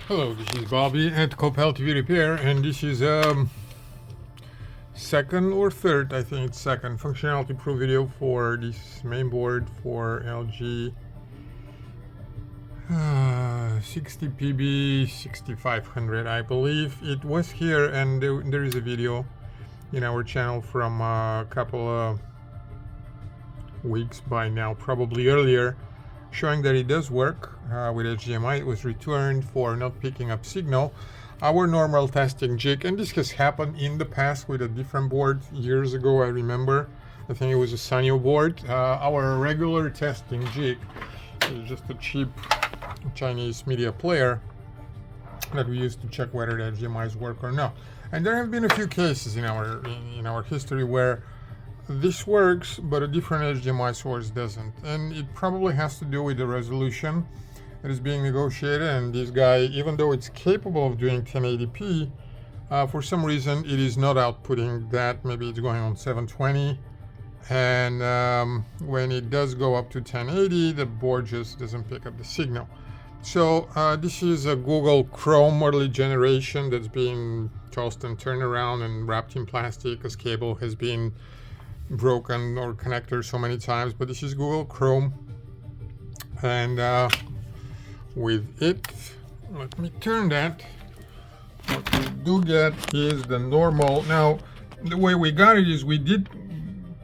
Hello, this is Bobby at Copel TV Repair, and this is second or third, I think it's second, functionality proof video for this main board for LG 60PB5600. I believe it was here, and there is a video in our channel from a couple of weeks by now, probably earlier, showing that it does work with HDMI. It was returned for not picking up signal. Our normal testing jig, and this has happened in the past with a different board years ago, I remember. I think it was a Sanyo board. Our regular testing jig is just a cheap Chinese media player that we use to check whether the HDMIs work or not. And there have been a few cases in our history where this works, but a different HDMI source doesn't. And it probably has to do with the resolution that is being negotiated. And this guy, even though it's capable of doing 1080p, for some reason it is not outputting that. Maybe it's going on 720. And when it does go up to 1080, the board just doesn't pick up the signal. So this is a Google Chrome early generation that's being tossed and turned around and wrapped in plastic because cable has been broken or connector so many times. But this is Google Chrome, and with it, let me turn that. What we do get is the normal. Now the way we got it is we did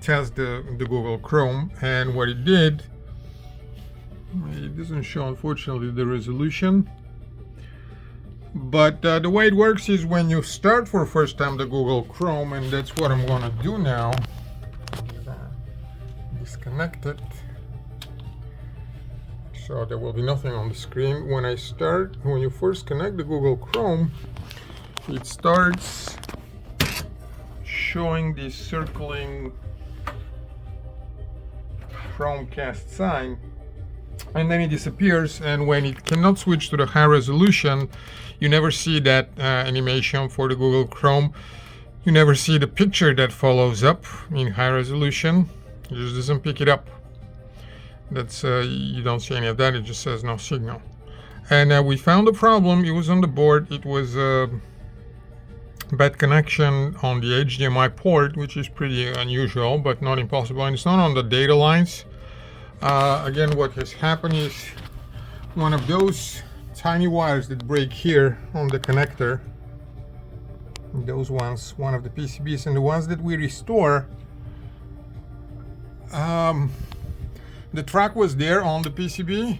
test the Google Chrome, and what it did, it doesn't show unfortunately the resolution, but the way it works is when you start for the first time the Google Chrome, and that's what I'm gonna do now. Disconnect it so there will be nothing on the screen. When you first connect the Google Chrome, it starts showing this circling Chromecast sign, and then it disappears. And when it cannot switch to the high resolution, you never see that animation for the Google Chrome. You never see the picture that follows up in high resolution. It just doesn't pick it up. That's you don't see any of that. It just says no signal. And we found a problem. It was on the board. It was a bad connection on the HDMI port, which is pretty unusual, but not impossible. And it's not on the data lines. Again, what has happened is one of those tiny wires that break here on the connector, those ones, one of the PCBs, and the ones that we restore, the track was there on the PCB,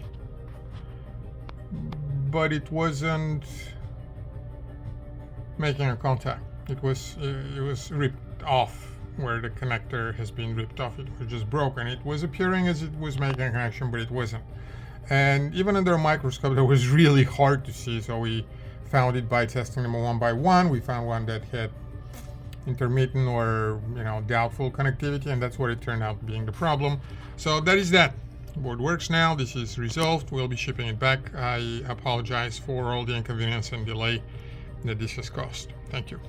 but it wasn't making a contact. It was ripped off where the connector has been ripped off. It was just broken. It was appearing as it was making a connection, but it wasn't. And even under a microscope, that was really hard to see. So we found it by testing them one by one. We found one that had intermittent or doubtful connectivity, and that's what it turned out being the problem. So that is that. The board works now. This is resolved. We'll be shipping it back. I apologize for all the inconvenience and delay that this has caused. Thank you.